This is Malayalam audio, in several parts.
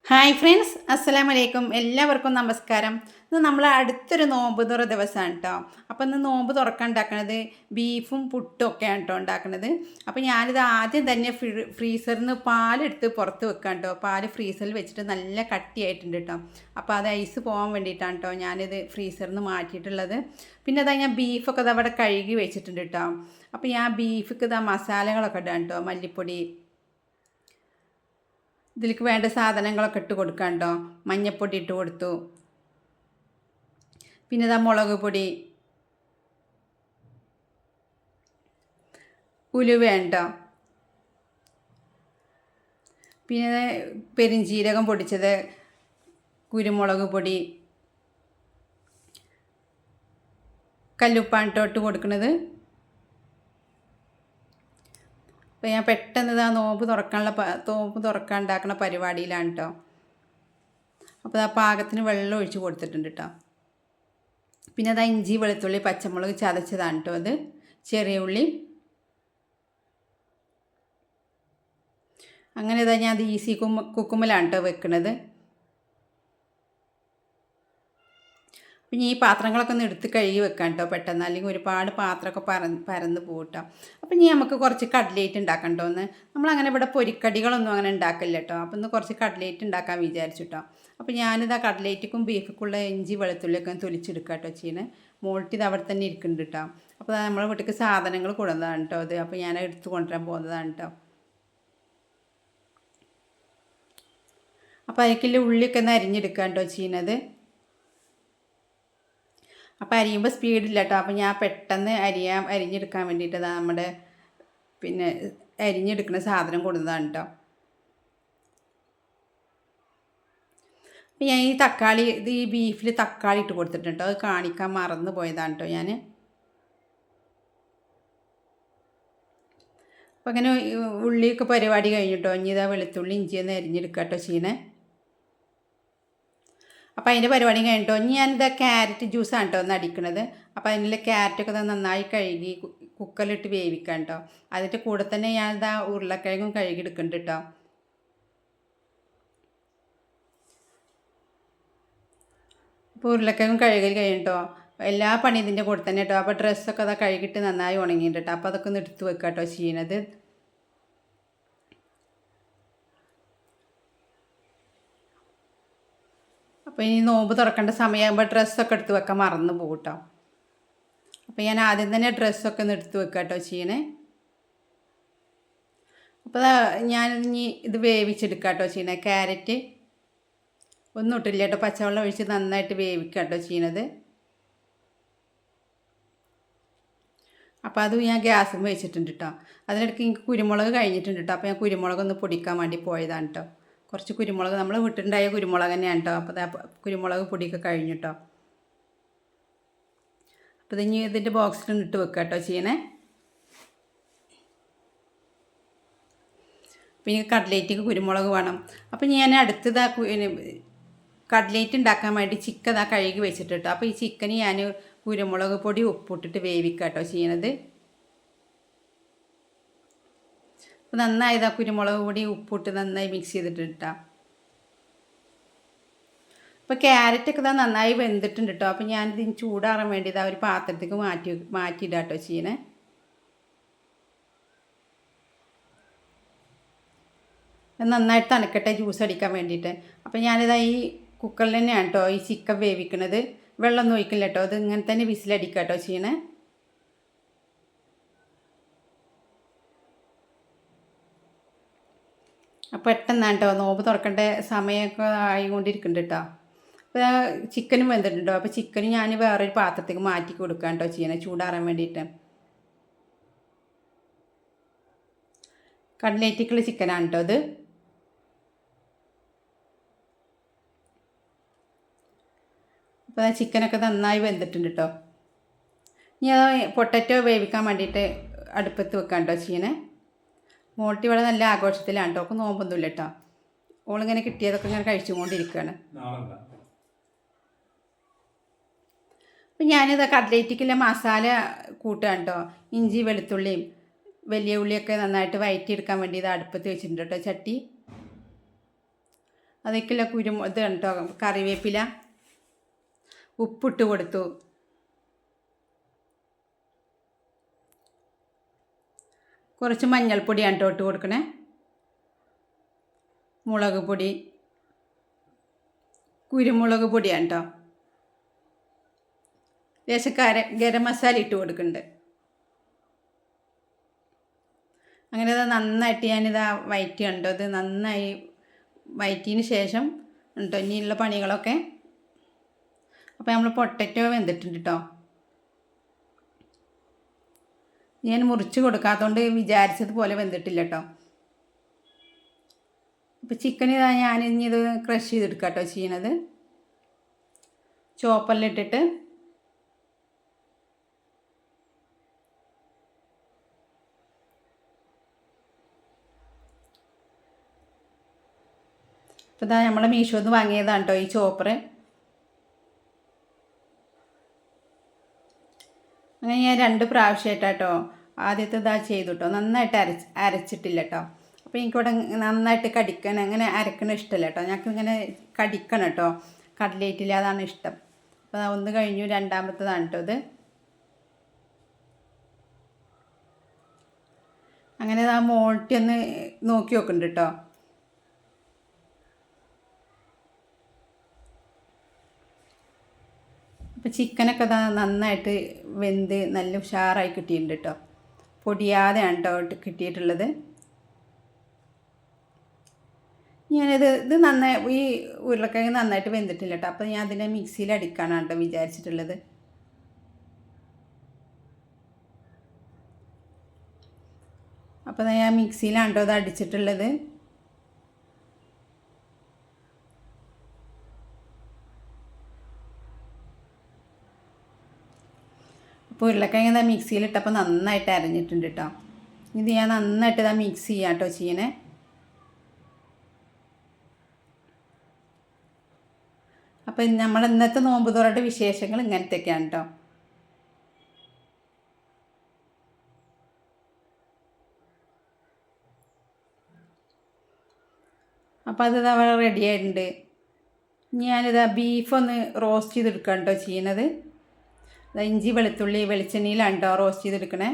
ഹായ് ഫ്രണ്ട്സ്, അസ്സലാമു അലൈക്കും. എല്ലാവർക്കും നമസ്കാരം. ഇന്ന് നമ്മൾ അടുത്തൊരു നോമ്പ് തുറ ദിവസമാണ് കേട്ടോ. അപ്പോൾ ഇന്ന് നോമ്പ് തുറക്കാൻ ഉണ്ടാക്കുന്നത് ബീഫും പുട്ടും ഒക്കെയാണ് കേട്ടോ ഉണ്ടാക്കുന്നത്. അപ്പോൾ ഞാനിത് ആദ്യം തന്നെ ഫ്രീസറിൽ നിന്ന് പാലെടുത്ത് പുറത്ത് വെക്കാം കേട്ടോ. പാല് ഫ്രീസറിൽ വെച്ചിട്ട് നല്ല കട്ടിയായിട്ടുണ്ട് കേട്ടോ. അപ്പോൾ അത് ഐസ് പോകാൻ വേണ്ടിയിട്ടാണ് കേട്ടോ ഞാനിത് ഫ്രീസറിൽ നിന്ന് മാറ്റിയിട്ടുള്ളത്. പിന്നെ അതാ ഞാൻ ബീഫൊക്കെ അത് അവിടെ കഴുകി വെച്ചിട്ടുണ്ട് കേട്ടോ. അപ്പോൾ ഞാൻ ബീഫിക്ക് ഇതാ മസാലകളൊക്കെ ഇടാം കേട്ടോ. മല്ലിപ്പൊടി, ഇതിലേക്ക് വേണ്ട സാധനങ്ങളൊക്കെ ഇട്ട് കൊടുക്കാം കേട്ടോ. മഞ്ഞൾപ്പൊടി ഇട്ട് കൊടുത്തു. പിന്നെ ഇതാ മുളക് പൊടി, ഉലുവ ഉണ്ടോ, പിന്നെ പെരിഞ്ജീരകം പൊടിച്ചത്, കുരുമുളക് പൊടി, കല്ലുപ്പാണ് കേട്ടോ ഇട്ട് കൊടുക്കുന്നത്. അപ്പോൾ ഞാൻ പെട്ടെന്ന് ഇതാ നോമ്പ് തുറക്കാൻ ഉണ്ടാക്കുന്ന പരിപാടിയിലാണ് കേട്ടോ. അപ്പോൾ ആ പാകത്തിന് വെള്ളം ഒഴിച്ച് കൊടുത്തിട്ടുണ്ട് കേട്ടോ. പിന്നെ അതാ ഇഞ്ചി, വെളുത്തുള്ളി, പച്ചമുളക് ചതച്ചതാണ് കേട്ടോ. അത് ചെറിയ ഉള്ളി. അങ്ങനെ ഇതാ ഞാൻ അത് ഈസി കുക്കുമ്മലാണ് കേട്ടോ വെക്കുന്നത്. പിന്നെ ഈ പാത്രങ്ങളൊക്കെ ഒന്ന് എടുത്ത് കഴുകി വെക്കാം കേട്ടോ പെട്ടെന്ന്, അല്ലെങ്കിൽ ഒരുപാട് പാത്രമൊക്കെ പരന്ന് പോകും കേട്ടോ. അപ്പം ഇനി നമുക്ക് കുറച്ച് കട്ലേറ്റ് ഉണ്ടാക്കാം കേട്ടോ. നമ്മളങ്ങനെ ഇവിടെ പൊരിക്കടികളൊന്നും അങ്ങനെ ഉണ്ടാക്കില്ല കേട്ടോ. അപ്പം ഇന്ന് കുറച്ച് കട്ലേറ്റ് ഉണ്ടാക്കാൻ വിചാരിച്ചു കേട്ടോ. അപ്പോൾ ഞാനിതാ കട്ലേറ്റിക്കും ബീഫിക്കുള്ള ഇഞ്ചി വെളുത്തുള്ളിയൊക്കെ തൊലിച്ചെടുക്കാം കേട്ടോ ചെയ്യുന്നത്. മോൾട്ട് ഇത് അവിടെ തന്നെ ഇരിക്കുന്നുണ്ട് കേട്ടോ. അപ്പോൾ നമ്മളെ വീട്ടിലേക്ക് സാധനങ്ങൾ കൊടുന്നതാണ് കേട്ടോ അത്. അപ്പോൾ ഞാൻ എടുത്ത് കൊണ്ടുവരാൻ പോകുന്നതാണ് കേട്ടോ. അപ്പോൾ അതിലേക്കുള്ള ഉള്ളിയൊക്കെ ഒന്ന് അരിഞ്ഞെടുക്കാം കേട്ടോ ചെയ്യുന്നത്. അപ്പോൾ അരിയുമ്പോൾ സ്പീഡില്ല കേട്ടോ. അപ്പോൾ ഞാൻ പെട്ടെന്ന് അരിഞ്ഞെടുക്കാൻ വേണ്ടിയിട്ട് നമ്മുടെ പിന്നെ അരിഞ്ഞെടുക്കുന്ന സാധനം കൊടുത്തതാണ് കേട്ടോ. അപ്പോൾ ഞാൻ ഈ ബീഫിൽ തക്കാളി ഇട്ട് കൊടുത്തിട്ടുണ്ട് കേട്ടോ. അത് കാണിക്കാൻ മറന്നു പോയതാണ് കേട്ടോ ഞാൻ. അപ്പോൾ അങ്ങനെ ഉള്ളിയൊക്കെ പരിപാടി കഴിഞ്ഞിട്ടോ. ഇനി ഇതാ വെളുത്തുള്ളി ഇഞ്ചിയൊന്ന് അരിഞ്ഞെടുക്കാം കേട്ടോ ചെയ്യണേ. അപ്പോൾ അതിൻ്റെ പരിപാടി കഴിഞ്ഞിട്ടോ. ഇനി ഞാനിതാ ക്യാരറ്റ് ജ്യൂസാണ് കേട്ടോ ഒന്ന് അടിക്കണത്. അപ്പോൾ അതിനുള്ള ക്യാരറ്റൊക്കെ നന്നായി കഴുകി കുക്കറിലിട്ട് വേവിക്കാം കേട്ടോ. അതിൻ്റെ കൂടെ തന്നെ ഞാനിതാ ഉരുളക്കിഴങ്ങും കഴുകി എടുക്കുന്നുണ്ട് കേട്ടോ. അപ്പോൾ ഉരുളക്കിഴങ്ങും കഴുകൽ കഴിഞ്ഞിട്ടോ. എല്ലാ പണി ഇതിൻ്റെ കൂടെ തന്നെ കേട്ടോ. അപ്പോൾ ഡ്രസ്സൊക്കെ അതാ കഴുകിയിട്ട് നന്നായി ഉണങ്ങിയിട്ട് കേട്ടോ. അപ്പോൾ അതൊക്കെ ഒന്ന് എടുത്ത് വെക്കാം കേട്ടോ ചെയ്യണത്. അപ്പോൾ ഇനി നോമ്പ് തുറക്കേണ്ട സമയമാകുമ്പോൾ ഡ്രസ്സൊക്കെ എടുത്ത് വെക്കാൻ മറന്നു പോകും കേട്ടോ. അപ്പോൾ ഞാൻ ആദ്യം തന്നെ ഡ്രസ്സൊക്കെ ഒന്ന് എടുത്ത് വെക്കാം കേട്ടോ ചെയ്യണേ. അപ്പോൾ ഞാൻ ഇനി ഇത് വേവിച്ചെടുക്കാം കേട്ടോ ചെയ്യണേ. ക്യാരറ്റ് ഒന്നും ഇട്ടില്ല കേട്ടോ. പച്ചവെള്ളം ഒഴിച്ച് നന്നായിട്ട് വേവിക്കാം കേട്ടോ ചെയ്യണത്. അപ്പോൾ അത് ഞാൻ ഗ്യാസും വെച്ചിട്ടുണ്ട് കേട്ടോ. അതിനിടയ്ക്ക് എനിക്ക് കുരുമുളക് കഴിഞ്ഞിട്ടുണ്ട് കേട്ടോ. അപ്പോൾ ഞാൻ കുരുമുളകൊന്ന് പൊടിക്കാൻ വേണ്ടി പോയതാണ് കേട്ടോ. കുറച്ച് കുരുമുളക് നമ്മൾ വീട്ടിലുണ്ടായ കുരുമുളക് തന്നെയാണ് കേട്ടോ. അപ്പോൾ കുരുമുളക് പൊടിയൊക്കെ കഴിഞ്ഞു കേട്ടോ. അപ്പോൾ ഇനി ഇതിൻ്റെ ബോക്സിൽ ഇട്ട് വെക്കാം കേട്ടോ ചെയ്യണേ. പിന്നെ കട്ലേറ്റിക്ക് കുരുമുളക് വേണം. അപ്പോൾ ഞാൻ അടുത്തതാ കട്ലേറ്റ് ഉണ്ടാക്കാൻ വേണ്ടി ചിക്കൻ കഴുകി വെച്ചിട്ട് കേട്ടോ. അപ്പോൾ ഈ ചിക്കന് ഞാൻ കുരുമുളക് പൊടി ഉപ്പിട്ടിട്ട് വേവിക്കാം കേട്ടോ ചെയ്യണത്. അപ്പോൾ നന്നായി കുരുമുളക് പൊടി ഉപ്പിട്ട് നന്നായി മിക്സ് ചെയ്തിട്ട് ഇട്ടാം. അപ്പോൾ ക്യാരറ്റൊക്കെ നന്നായി വെന്തിട്ടുണ്ട് കേട്ടോ. അപ്പോൾ ഞാനിതിന് ചൂടാറാൻ വേണ്ടി ഒരു പാത്രത്തേക്ക് മാറ്റിയിടാം കേട്ടോ ചെയ്യണേ. നന്നായിട്ട് തണുക്കട്ടെ ജ്യൂസ് അടിക്കാൻ വേണ്ടിയിട്ട്. അപ്പോൾ ഈ കുക്കറിൽ തന്നെയാണ് കേട്ടോ ഈ ചിക്കൻ വേവിക്കണത്. വെള്ളമൊന്നും ഒഴിക്കില്ല കേട്ടോ. അത് ഇങ്ങനെ തന്നെ വിസിലടിക്കാം കേട്ടോ ചെയ്യണേ. അപ്പോൾ പെട്ടെന്നാണ് കേട്ടോ നോമ്പ് തുറക്കേണ്ട സമയമൊക്കെ ആയിക്കൊണ്ടിരിക്കുന്നുണ്ട് കേട്ടോ. അപ്പോൾ ചിക്കനും വെന്തിട്ടുണ്ടോ. അപ്പോൾ ചിക്കനും ഞാൻ വേറൊരു പാത്രത്തേക്ക് മാറ്റി കൊടുക്കാം കേട്ടോ ചെയ്യണേ ചൂടാറാൻ വേണ്ടിയിട്ട്. കട്ലേറ്റിക്കുള്ള ചിക്കനാണ് കേട്ടോ അത്. അപ്പോൾ ചിക്കനൊക്കെ നന്നായി വെന്തിട്ടുണ്ട് കേട്ടോ. ഞാൻ പൊട്ടറ്റോ വേവിക്കാൻ വേണ്ടിയിട്ട് അടുപ്പത്ത് വെക്കാം കേട്ടോ ചെയ്യണേ. മോൾട്ടി ഇവിടെ നല്ല ആഘോഷത്തിലാണ് കേട്ടോ. ഒക്കെ നോമ്പൊന്നുമില്ല കേട്ടോ. ഓളിങ്ങനെ കിട്ടിയതൊക്കെ ഇങ്ങനെ കഴിച്ചുകൊണ്ടിരിക്കുകയാണ്. അപ്പം ഞാനിത് കട്ലേറ്റിക്കുള്ള മസാല കൂട്ടുകയാണ് കേട്ടോ. ഇഞ്ചി വെളുത്തുള്ളിയും വലിയ ഉള്ളിയൊക്കെ നന്നായിട്ട് വഴറ്റിയെടുക്കാൻ വേണ്ടി ഇത് അടുപ്പത്ത് വെച്ചിട്ടുണ്ട് കേട്ടോ ചട്ടി. അതൊക്കെയുള്ള ഇത് കേട്ടോ കറിവേപ്പില, ഉപ്പിട്ട് കൊടുത്തു. കുറച്ച് മഞ്ഞൾപ്പൊടിയാണ് കേട്ടോ ഇട്ട് കൊടുക്കണേ. മുളക് പൊടി, കുരുമുളക് പൊടിയാണ് കേട്ടോ. ലേശം ഗരം മസാല ഇട്ട് കൊടുക്കുന്നുണ്ട്. അങ്ങനെ ഇത് നന്നായിട്ട് ഞാനിതാ വയറ്റി കണ്ടോ. ഇത് നന്നായി വയറ്റിയതിന് ശേഷം കേട്ടോ ഇനിയുള്ള പണികളൊക്കെ. അപ്പോൾ നമ്മൾ പൊട്ടറ്റോ വെന്തിട്ടുണ്ട് കേട്ടോ. ഞാൻ മുറിച്ച് കൊടുക്കാത്തതുകൊണ്ട് വിചാരിച്ചതുപോലെ വെന്തിട്ടില്ല കേട്ടോ. അപ്പോൾ ചിക്കൻ ഇതാ ഞാൻ ഇനി ഇത് ക്രഷ് ചെയ്തെടുക്കാം കേട്ടോ ചെയ്യണത്. ചോപ്പറിലിട്ടിട്ട് അപ്പോൾ ഇതാ നമ്മളെ മീഷോന്ന് വാങ്ങിയതാണ് കേട്ടോ ഈ ചോപ്പർ. അങ്ങനെ ഞാൻ 2 പ്രാവശ്യമായിട്ടാട്ടോ ആദ്യത്തെ ഇതാ ചെയ്തു കേട്ടോ. നന്നായിട്ട് അരച്ചിട്ടില്ല കേട്ടോ. അപ്പോൾ എനിക്കിവിടെ നന്നായിട്ട് കടിക്കണം, അങ്ങനെ അരക്കണ ഇഷ്ടമല്ല കേട്ടോ. ഞങ്ങൾക്ക് ഇങ്ങനെ കടിക്കണം കേട്ടോ കട്ലേറ്റിൽ, അതാണ് ഇഷ്ടം. അപ്പോൾ ഒന്ന് കഴിഞ്ഞു, രണ്ടാമത്തതാണ് കേട്ടോ ഇത്. അങ്ങനെ ആ മോൾട്ടി ഒന്ന് നോക്കി നോക്കുന്നുണ്ട് കേട്ടോ. അപ്പോൾ ചിക്കനൊക്കെ നന്നായിട്ട് വെന്ത് നല്ല ഉഷാറായി കിട്ടിയിട്ടുണ്ട് കേട്ടോ. പൊടിയാതെയാണ് കേട്ടോ കിട്ടിയിട്ടുള്ളത്. ഇത് നന്നായി ഈ ഉരുളക്കിഴങ്ങ് നന്നായിട്ട് വെന്തിട്ടില്ല കേട്ടോ. അപ്പോൾ ഞാൻ അതിനെ മിക്സിയിൽ അടിക്കാനാണ് കേട്ടോ വിചാരിച്ചിട്ടുള്ളത്. അപ്പോൾ ഞാൻ മിക്സിയിലാണ് കേട്ടോ ഇത് അടിച്ചിട്ടുള്ളത്. അപ്പോൾ ഉരുളക്കിഴങ്ങ് മിക്സിയിലിട്ടപ്പോൾ നന്നായിട്ട് അരഞ്ഞിട്ടുണ്ട് കേട്ടോ. ഇത് ഞാൻ നന്നായിട്ട് മിക്സ് ചെയ്യാം കേട്ടോ ചെയ്യണേ. അപ്പോൾ നമ്മൾ ഇന്നത്തെ നോമ്പ് തുറയുടെ വിശേഷങ്ങൾ ഇങ്ങനത്തെയൊക്കെയാണ് കേട്ടോ. അപ്പോൾ അത് അവിടെ റെഡി ആയിട്ടുണ്ട്. ഞാനിതാ ബീഫൊന്ന് റോസ്റ്റ് ചെയ്തെടുക്കാം കേട്ടോ ചെയ്യണത്. ഇഞ്ചി വെളുത്തുള്ളി വെളിച്ചെണ്ണയിലാണ് കേട്ടോ റോസ്റ്റ് ചെയ്തെടുക്കണേ.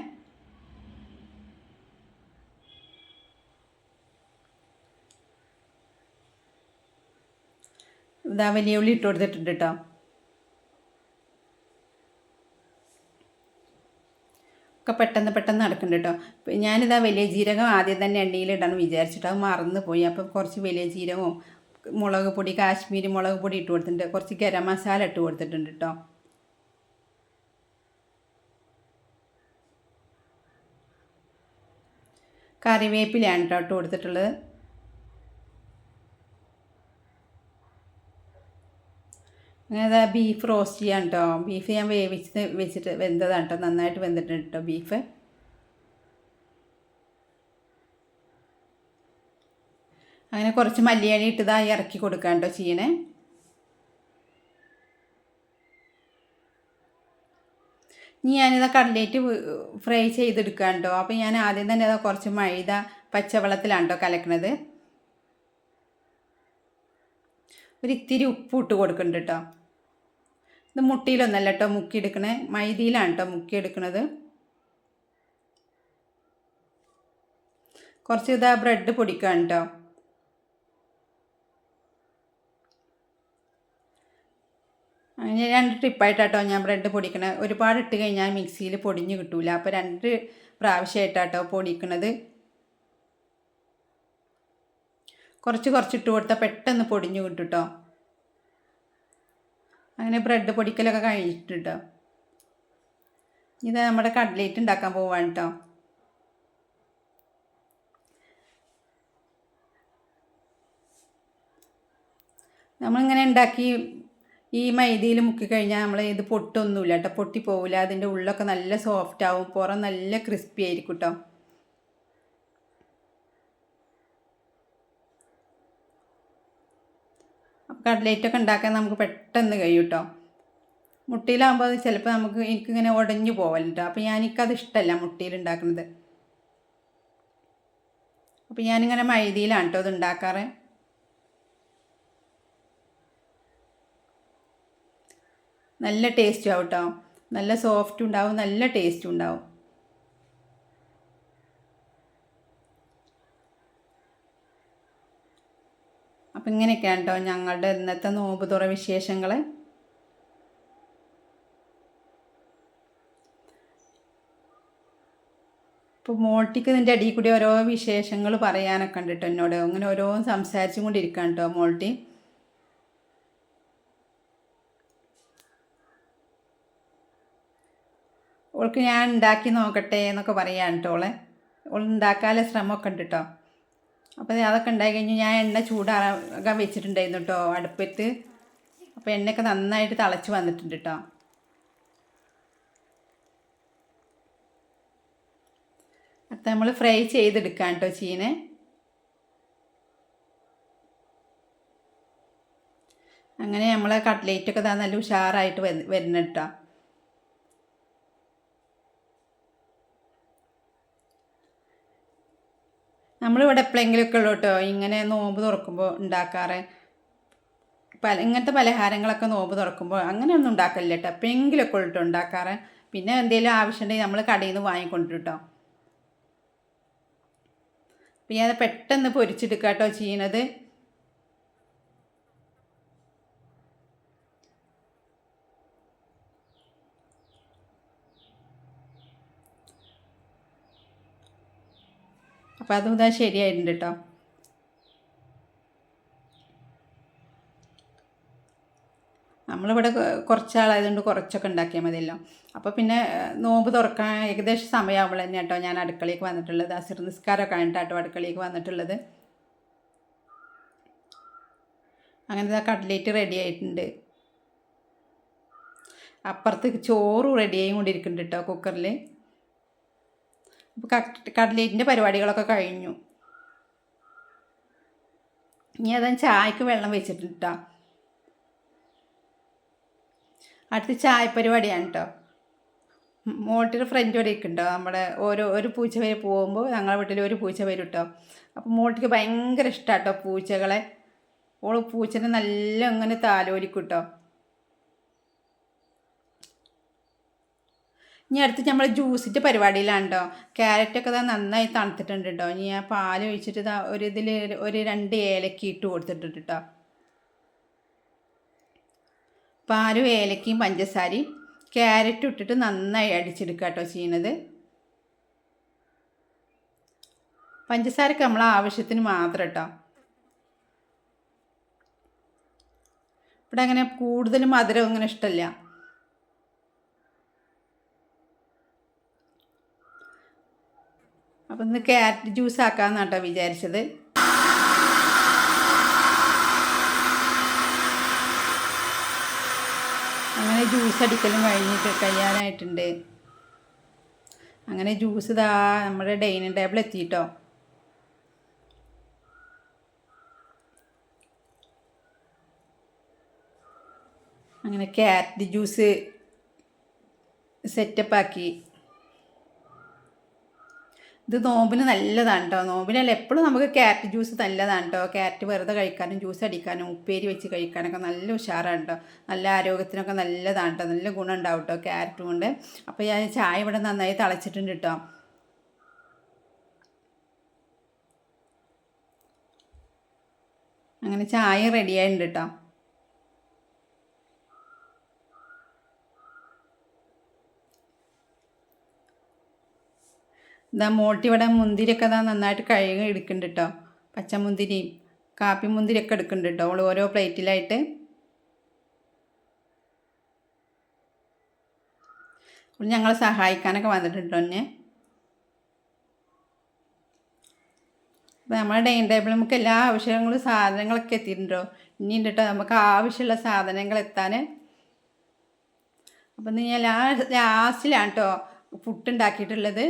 ഇതാ വലിയ ഉള്ളി ഇട്ട് കൊടുത്തിട്ടുണ്ട് കേട്ടോ. ഒക്കെ പെട്ടെന്ന് നടക്കുന്നുണ്ട് കേട്ടോ. ഞാനിതാ വലിയ ജീരകം ആദ്യം തന്നെ എണ്ണയിലിടാന്ന് വിചാരിച്ചിട്ട് അത് മറന്നു പോയി. അപ്പം കുറച്ച് വലിയ ജീരകവും മുളക് പൊടി, കാശ്മീരി മുളക് പൊടി ഇട്ട് കൊടുത്തിട്ടുണ്ട്. കുറച്ച് ഗരം മസാല ഇട്ട് കൊടുത്തിട്ടുണ്ട് കേട്ടോ. കറിവേപ്പിലയാണ് കേട്ടോ ഇട്ട് കൊടുത്തിട്ടുള്ളത്. അങ്ങനെ ബീഫ് റോസ്റ്റ് ചെയ്യാൻ കേട്ടോ. ബീഫ് ഞാൻ വെച്ചിട്ട് വെന്തതാണ് കേട്ടോ. നന്നായിട്ട് വെന്തിട്ടുണ്ട് കേട്ടോ ബീഫ്. അങ്ങനെ കുറച്ച് മല്ലിയണി ഇട്ടതായി ഇറക്കി കൊടുക്കാം കേട്ടോ ചെയ്യണേ. ഇനി ഞാനിതാ കട്ലേറ്റ് ഫ്രൈ ചെയ്തെടുക്കാം കേട്ടോ. അപ്പോൾ ഞാൻ ആദ്യം തന്നെ അതാ കുറച്ച് മൈദ പച്ചവെള്ളത്തിലാണ് കേട്ടോ കലക്കണത്. ഒരിത്തിരി ഉപ്പ് ഇട്ട് കൊടുക്കുന്നുണ്ട് കേട്ടോ. ഇത് മുട്ടിയിലൊന്നല്ല കേട്ടോ മുക്കിയെടുക്കണേ, മൈദയിലാണ് കേട്ടോ മുക്കിയെടുക്കണത്. കുറച്ച് ഇതാ ബ്രെഡ് പൊടിക്കാൻ കേട്ടോ. അങ്ങനെ 2 ട്രിപ്പായിട്ടാട്ടോ ഞാൻ ബ്രെഡ് പൊടിക്കണേ. ഒരുപാട് ഇട്ട് കഴിഞ്ഞാൽ മിക്സിയിൽ പൊടിഞ്ഞ് കിട്ടൂല. അപ്പോൾ 2 പ്രാവശ്യമായിട്ടാട്ടോ പൊടിക്കണത്. കുറച്ച് ഇട്ട് കൊടുത്താൽ പെട്ടെന്ന് പൊടിഞ്ഞ് കിട്ടും കേട്ടോ. അങ്ങനെ ബ്രെഡ് പൊടിക്കലൊക്കെ കഴിഞ്ഞിട്ട് കേട്ടോ. ഇത് നമ്മുടെ കട്ലേറ്റ് ഉണ്ടാക്കാൻ പോവാണ് കേട്ടോ. നമ്മളിങ്ങനെ ഉണ്ടാക്കി ഈ മൈദയിൽ മുക്കിക്കഴിഞ്ഞാൽ നമ്മൾ ഇത് പൊട്ടൊന്നുമില്ല കേട്ടോ, പൊട്ടിപ്പോവില്ല. അതിൻ്റെ ഉള്ളൊക്കെ നല്ല സോഫ്റ്റ് ആവും, പുറം നല്ല ക്രിസ്പി ആയിരിക്കും കേട്ടോ. കട്ലേറ്റൊക്കെ ഉണ്ടാക്കാൻ നമുക്ക് പെട്ടെന്ന് കഴിയും കേട്ടോ. മുട്ടയിലാകുമ്പോൾ അത് ചിലപ്പോൾ എനിക്കിങ്ങനെ ഉടഞ്ഞു പോവലുണ്ട്. അപ്പോൾ എനിക്കത് ഇഷ്ടമല്ല മുട്ടയിൽ ഉണ്ടാക്കുന്നത്. അപ്പോൾ ഞാനിങ്ങനെ മൈദയിലാണ് കേട്ടോ ഇത് ഉണ്ടാക്കാറ്. നല്ല ടേസ്റ്റും ആവും കേട്ടോ. നല്ല സോഫ്റ്റും ഉണ്ടാവും, നല്ല ടേസ്റ്റും ഉണ്ടാവും. അപ്പം ഇങ്ങനെയൊക്കെയാണ് കേട്ടോ ഞങ്ങളുടെ ഇന്നത്തെ നോമ്പ് തുറ വിശേഷങ്ങൾ. ഇപ്പോൾ മോൾട്ടിക്ക് ഇതിൻ്റെ അടിയിൽ കൂടി ഓരോ വിശേഷങ്ങൾ പറയാനൊക്കെ ഉണ്ട് കേട്ടോ എന്നോട്. അങ്ങനെ ഓരോ സംസാരിച്ചും കൊണ്ടിരിക്കുകയാണ് കേട്ടോ മോൾട്ടി. ഓൾക്ക് ഞാൻ ഉണ്ടാക്കി നോക്കട്ടെ എന്നൊക്കെ പറയാൻ കേട്ടോ ഓളെ. ഓൾ ഉണ്ടാക്കാനുള്ള ശ്രമമൊക്കെ ഉണ്ട് കേട്ടോ. അപ്പോൾ അതൊക്കെ ഉണ്ടായി കഴിഞ്ഞ് ഞാൻ എണ്ണ ചൂടാകാൻ വെച്ചിട്ടുണ്ടായിരുന്നു കേട്ടോ അടുപ്പത്ത്. അപ്പോൾ എണ്ണയൊക്കെ നന്നായിട്ട് തിളച്ച് വന്നിട്ടുണ്ട് കേട്ടോ. അടുത്ത നമ്മൾ ഫ്രൈ ചെയ്തെടുക്കാം കേട്ടോ ചീനെ. അങ്ങനെ നമ്മളെ കട്ട്ലേറ്റൊക്കെ നല്ല ഉഷാറായിട്ട് വരുന്ന കേട്ടോ. നമ്മളിവിടെ എപ്പോഴെങ്കിലുമൊക്കെ ഉള്ളൂ കേട്ടോ ഇങ്ങനെ നോമ്പ് തുറക്കുമ്പോൾ ഉണ്ടാക്കാറ്. ഇങ്ങനത്തെ പലഹാരങ്ങളൊക്കെ നോമ്പ് തുറക്കുമ്പോൾ അങ്ങനെയൊന്നും ഉണ്ടാക്കലില്ല കേട്ടോ. എപ്പോഴെങ്കിലുമൊക്കെ ഉള്ളൂ കേട്ടോ ഉണ്ടാക്കാറ്. പിന്നെ എന്തെങ്കിലും ആവശ്യമുണ്ടെങ്കിൽ നമ്മൾ കടയിൽ നിന്ന് വാങ്ങിക്കൊണ്ടിരും കേട്ടോ. അപ്പം ഞാൻ പെട്ടെന്ന് പൊരിച്ചെടുക്കാം കേട്ടോ ചെയ്യണത്. അപ്പോൾ അതും ഇതാ ശരിയായിട്ടുണ്ട് കേട്ടോ. നമ്മളിവിടെ കുറച്ചാളായതുകൊണ്ട് കുറച്ചൊക്കെ ഉണ്ടാക്കിയാൽ മതിയല്ലോ. അപ്പോൾ പിന്നെ നോമ്പ് തുറക്കാൻ ഏകദേശം സമയമാകുമ്പോൾ തന്നെ കേട്ടോ ഞാൻ അടുക്കളയ്ക്ക് വന്നിട്ടുള്ളത്. അസർ നിസ്കാരമൊക്കെ ആയിട്ടാട്ടോ അടുക്കളയ്ക്ക് വന്നിട്ടുള്ളത്. അങ്ങനെ കട്ട്ലേറ്റ് റെഡി ആയിട്ടുണ്ട്. അപ്പുറത്ത് ചോറ് റെഡിയായി കൊണ്ടിരിക്കുന്നുണ്ട് കേട്ടോ കുക്കറിൽ. അപ്പോൾ കട്ട്ലേറ്റിൻ്റെ പരിപാടികളൊക്കെ കഴിഞ്ഞു. ഇനി അതാ ചായക്ക് വെള്ളം വെച്ചിട്ടുണ്ട് കേട്ടോ. അടുത്ത് ചായ പരിപാടിയാണ് കേട്ടോ. മോൾട്ടിയുടെ ഫ്രണ്ട് ഇവിടെ ഇരിക്കുന്നുണ്ടോ. നമ്മുടെ ഒരു പൂച്ച വരെ പോകുമ്പോൾ ഞങ്ങളുടെ വീട്ടിൽ ഒരു പൂച്ച വരും കേട്ടോ. അപ്പോൾ മോൾട്ടിക്ക് ഭയങ്കര ഇഷ്ടമാണ് കേട്ടോ പൂച്ചകളെ. ഓൾ പൂച്ചനെ നല്ല അങ്ങനെ താലോലിക്കും കേട്ടോ. ഇനി അടുത്ത് നമ്മൾ ജ്യൂസിൻ്റെ പരിപാടിയിലാണ് കേട്ടോ. ക്യാരറ്റൊക്കെ ഇതാ നന്നായി തണുത്തിട്ടുണ്ട് കേട്ടോ. ഇനി ഞാൻ പാൽ ഒഴിച്ചിട്ട് ഇതാ ഒരു 2 ഏലക്ക ഇട്ട് കൊടുത്തിട്ടുണ്ട് കേട്ടോ. പാലും ഏലക്കയും പഞ്ചസാരയും ക്യാരറ്റും ഇട്ടിട്ട് നന്നായി അടിച്ചെടുക്കുക കേട്ടോ ചെയ്യുന്നത്. പഞ്ചസാരക്ക് നമ്മൾ ആവശ്യത്തിന് മാത്രം കേട്ടോ. ഇവിടെ അങ്ങനെ കൂടുതൽ മധുരം അങ്ങനെ ഇഷ്ടമല്ല. അപ്പം ഇന്ന് ക്യാരറ്റ് ജ്യൂസ് ആക്കാമെന്നാണ് കേട്ടോ വിചാരിച്ചത്. അങ്ങനെ ജ്യൂസ് അടിക്കലും കഴിയാനായിട്ടുണ്ട്. അങ്ങനെ ജ്യൂസ് ഇതാ നമ്മുടെ ഡൈനിങ് ടേബിൾ എത്തിയിട്ടോ. അങ്ങനെ ക്യാരറ്റ് ജ്യൂസ് സെറ്റപ്പാക്കി. ഇത് നോമ്പിന് നല്ലതാണ് കേട്ടോ. നോമ്പിനല്ല എപ്പോഴും നമുക്ക് ക്യാരറ്റ് ജ്യൂസ് നല്ലതാണ് കേട്ടോ. ക്യാരറ്റ് വെറുതെ കഴിക്കാനും ജ്യൂസ് അടിക്കാനും ഉപ്പേരി വെച്ച് കഴിക്കാനൊക്കെ നല്ല ഉഷാറാണ് കേട്ടോ. നല്ല ആരോഗ്യത്തിനൊക്കെ നല്ലതാണ് കേട്ടോ. നല്ല ഗുണം ഉണ്ടാവും കേട്ടോ ക്യാരറ്റ് കൊണ്ട്. അപ്പോൾ ഞാൻ ചായ ഇവിടെ നന്നായി തിളച്ചിട്ടുണ്ട് കേട്ടോ. അങ്ങനെ ചായ റെഡിയായിട്ടുണ്ട് കേട്ടോ. ഇതാ മോട്ടി ഇവിടെ മുന്തിരിയൊക്കെ ഇതാ നന്നായിട്ട് കഴുകി എടുക്കുന്നുണ്ട് കേട്ടോ. പച്ചമുന്തിരിയും കാപ്പി മുന്തിരിയൊക്കെ എടുക്കുന്നുണ്ട് കേട്ടോ. അവൾ ഓരോ പ്ലേറ്റിലായിട്ട്. ഞങ്ങളെ സഹായിക്കാനൊക്കെ വന്നിട്ടുണ്ടോ എന്നെ. അപ്പോൾ നമ്മുടെ ഡൈനിങ് ടേബിളിൽ നമുക്ക് എല്ലാ ആവശ്യങ്ങളും സാധനങ്ങളൊക്കെ എത്തിയിട്ടുണ്ടോ. ഇനി ഉണ്ട് കേട്ടോ നമുക്ക് ആവശ്യമുള്ള സാധനങ്ങൾ എത്താൻ. അപ്പം ഇന്ന് ഞാൻ ലാസ്റ്റിലാണ് കേട്ടോ പുട്ടുണ്ടാക്കിയിട്ടുള്ളത്.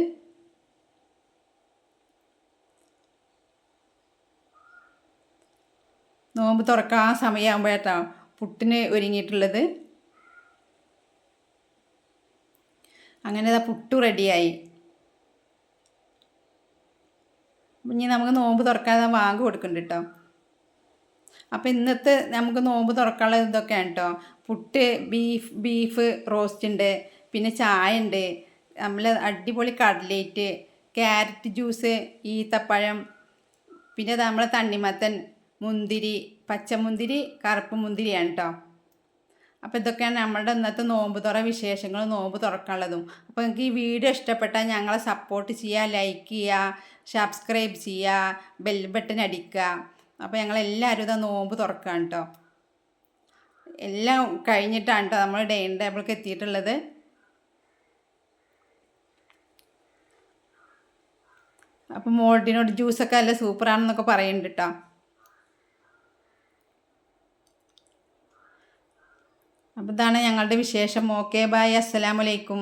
നോമ്പ് തുറക്കാൻ സമയമാകുമ്പോഴാട്ടോ പുട്ടിന് ഒരുങ്ങിയിട്ടുള്ളത്. അങ്ങനെ ഇതാ പുട്ട് റെഡിയായി. ഇനി നമുക്ക് നോമ്പ് തുറക്കാതെ വാങ്ങ് കൊടുക്കുന്നുണ്ട് കേട്ടോ. അപ്പോൾ ഇന്നത്തെ നമുക്ക് നോമ്പ് തുറക്കാനുള്ള ഇതൊക്കെയാണ് കേട്ടോ. പുട്ട്, ബീഫ് റോസ്റ്റ് ഉണ്ട്, പിന്നെ ചായ ഉണ്ട്, നമ്മൾ അടിപൊളി കട്ലേറ്റ്, ക്യാരറ്റ് ജ്യൂസ്, ഈത്തപ്പഴം, പിന്നെ അത് നമ്മളെ തണ്ണിമത്തൻ, മുന്തിരി, പച്ചമുന്തിരി, കറുപ്പ് മുന്തിരിയാണ് കേട്ടോ. അപ്പോൾ ഇതൊക്കെയാണ് നമ്മളുടെ ഇന്നത്തെ നോമ്പ് തുറ വിശേഷങ്ങളും നോമ്പ് തുറക്കാനുള്ളതും. അപ്പോൾ നിങ്ങൾക്ക് ഈ വീഡിയോ ഇഷ്ടപ്പെട്ടാൽ ഞങ്ങളെ സപ്പോർട്ട് ചെയ്യുക, ലൈക്ക് ചെയ്യുക, സബ്സ്ക്രൈബ് ചെയ്യുക, ബെൽ ബട്ടൺ അടിക്കുക. അപ്പോൾ ഞങ്ങളെല്ലാവരും ഇതാ നോമ്പ് തുറക്കാം കേട്ടോ. എല്ലാം കഴിഞ്ഞിട്ടാണ് കേട്ടോ നമ്മൾ ഡൈനിങ് ടേബിൾക്ക് എത്തിയിട്ടുള്ളത്. അപ്പം മോൾഡിനോട് ജ്യൂസൊക്കെ നല്ല സൂപ്പറാണെന്നൊക്കെ പറയുന്നുണ്ട് കേട്ടോ. അപ്പോൾ ഇതാണ് ഞങ്ങളുടെ വിശേഷം. ഓക്കെ ബൈ, അസ്സലാമു അലൈക്കും.